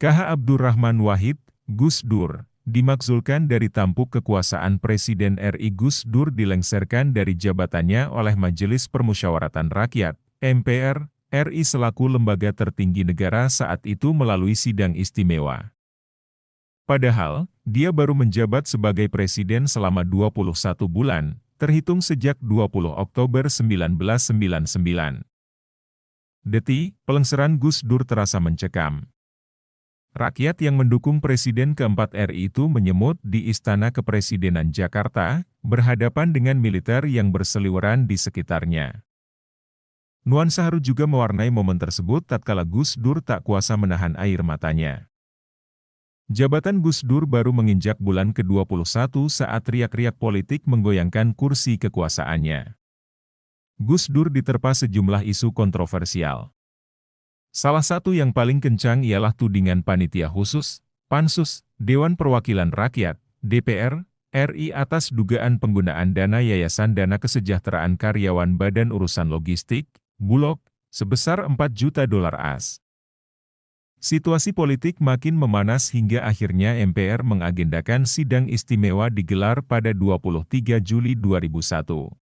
KH Abdurrahman Wahid, Gus Dur, dimaksudkan dari tampuk kekuasaan Presiden RI. Gus Dur dilengsarkan dari jabatannya oleh Majelis Permusyawaratan Rakyat, MPR, RI selaku lembaga tertinggi negara saat itu melalui sidang istimewa. Padahal, dia baru menjabat sebagai presiden selama 21 bulan, terhitung sejak 20 Oktober 1999. Pelengseran Gus Dur terasa mencekam. Rakyat yang mendukung Presiden keempat RI itu menyemut di Istana Kepresidenan Jakarta, berhadapan dengan militer yang berseliweran di sekitarnya. Nuansa haru juga mewarnai momen tersebut tatkala Gus Dur tak kuasa menahan air matanya. Jabatan Gus Dur baru menginjak bulan ke-21 saat riak-riak politik menggoyangkan kursi kekuasaannya. Gus Dur diterpa sejumlah isu kontroversial. Salah satu yang paling kencang ialah tudingan Panitia Khusus, Pansus, Dewan Perwakilan Rakyat, DPR, RI atas dugaan penggunaan dana Yayasan Dana Kesejahteraan Karyawan Badan Urusan Logistik, Bulog, sebesar 4 juta dolar AS. Situasi politik makin memanas hingga akhirnya MPR mengagendakan sidang istimewa digelar pada 23 Juli 2001.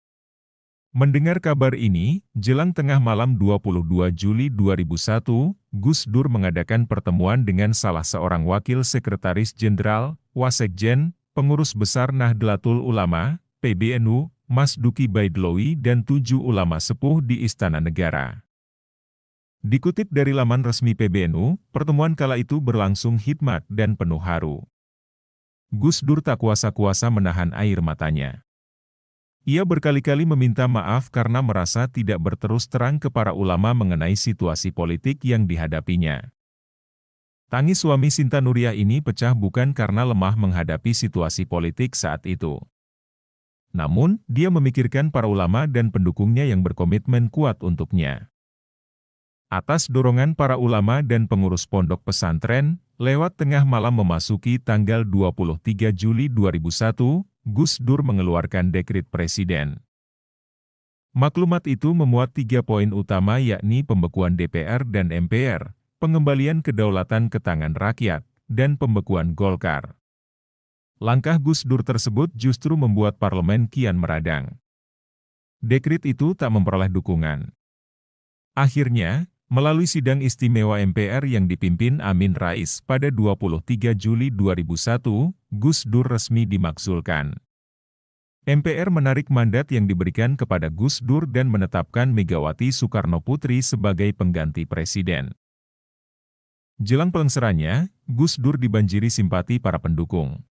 Mendengar kabar ini, jelang tengah malam 22 Juli 2001, Gus Dur mengadakan pertemuan dengan salah seorang wakil sekretaris jenderal, Wasekjen, pengurus besar Nahdlatul Ulama, PBNU, Mas Duki Baidlawi dan 7 ulama sepuh di Istana Negara. Dikutip dari laman resmi PBNU, pertemuan kala itu berlangsung hikmat dan penuh haru. Gus Dur tak kuasa-kuasa menahan air matanya. Ia berkali-kali meminta maaf karena merasa tidak berterus terang ke para ulama mengenai situasi politik yang dihadapinya. Tangis suami Sinta Nuriyah ini pecah bukan karena lemah menghadapi situasi politik saat itu. Namun, dia memikirkan para ulama dan pendukungnya yang berkomitmen kuat untuknya. Atas dorongan para ulama dan pengurus pondok pesantren, lewat tengah malam memasuki tanggal 23 Juli 2001, Gus Dur mengeluarkan dekret presiden. Maklumat itu memuat 3 poin utama yakni pembekuan DPR dan MPR, pengembalian kedaulatan ke tangan rakyat, dan pembekuan Golkar. Langkah Gus Dur tersebut justru membuat parlemen kian meradang. Dekret itu tak memperoleh dukungan. Akhirnya, melalui sidang istimewa MPR yang dipimpin Amin Rais pada 23 Juli 2001, Gus Dur resmi dimakzulkan. MPR menarik mandat yang diberikan kepada Gus Dur dan menetapkan Megawati Soekarnoputri sebagai pengganti presiden. Jelang pelengserannya, Gus Dur dibanjiri simpati para pendukung.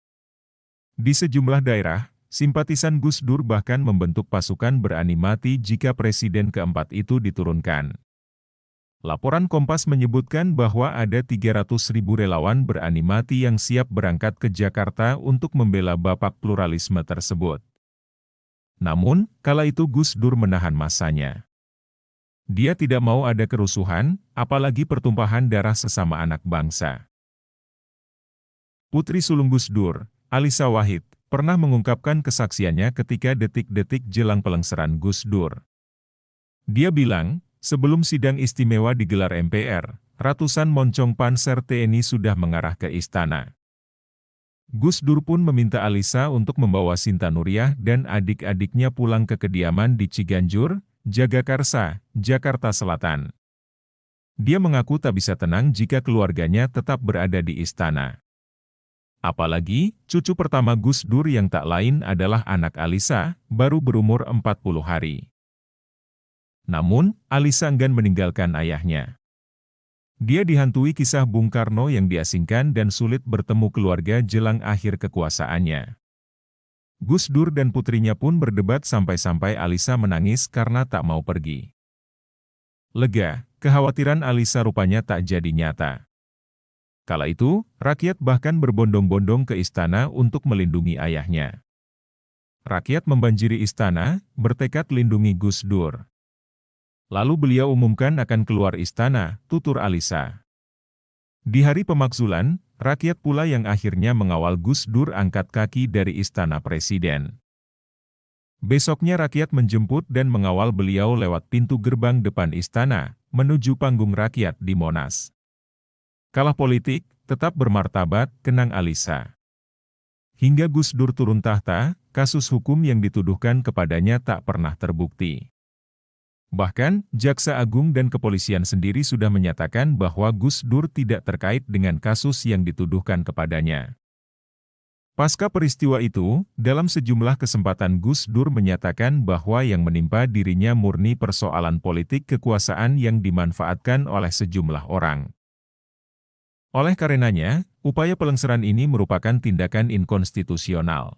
Di sejumlah daerah, simpatisan Gus Dur bahkan membentuk pasukan berani mati jika presiden keempat itu diturunkan. Laporan Kompas menyebutkan bahwa ada 300.000 relawan berani mati yang siap berangkat ke Jakarta untuk membela babak pluralisme tersebut. Namun, kala itu Gus Dur menahan masanya. Dia tidak mau ada kerusuhan, apalagi pertumpahan darah sesama anak bangsa. Putri sulung Gus Dur, Alisa Wahid, pernah mengungkapkan kesaksiannya ketika detik-detik jelang pelengseran Gus Dur. Dia bilang, sebelum sidang istimewa digelar MPR, ratusan moncong Panser TNI sudah mengarah ke istana. Gus Dur pun meminta Alisa untuk membawa Sinta Nuriyah dan adik-adiknya pulang ke kediaman di Ciganjur, Jagakarsa, Jakarta Selatan. Dia mengaku tak bisa tenang jika keluarganya tetap berada di istana. Apalagi, cucu pertama Gus Dur yang tak lain adalah anak Alisa, baru berumur 40 hari. Namun, Alisa enggan meninggalkan ayahnya. Dia dihantui kisah Bung Karno yang diasingkan dan sulit bertemu keluarga jelang akhir kekuasaannya. Gus Dur dan putrinya pun berdebat sampai-sampai Alisa menangis karena tak mau pergi. Lega, kekhawatiran Alisa rupanya tak jadi nyata. Kala itu, rakyat bahkan berbondong-bondong ke istana untuk melindungi ayahnya. Rakyat membanjiri istana, bertekad lindungi Gus Dur. Lalu beliau umumkan akan keluar istana, tutur Alisa. Di hari pemakzulan, rakyat pula yang akhirnya mengawal Gus Dur angkat kaki dari istana presiden. Besoknya rakyat menjemput dan mengawal beliau lewat pintu gerbang depan istana, menuju panggung rakyat di Monas. Kalah politik, tetap bermartabat, kenang Alisa. Hingga Gus Dur turun tahta, kasus hukum yang dituduhkan kepadanya tak pernah terbukti. Bahkan, Jaksa Agung dan kepolisian sendiri sudah menyatakan bahwa Gus Dur tidak terkait dengan kasus yang dituduhkan kepadanya. Pasca peristiwa itu, dalam sejumlah kesempatan Gus Dur menyatakan bahwa yang menimpa dirinya murni persoalan politik kekuasaan yang dimanfaatkan oleh sejumlah orang. Oleh karenanya, upaya pelengseran ini merupakan tindakan inkonstitusional.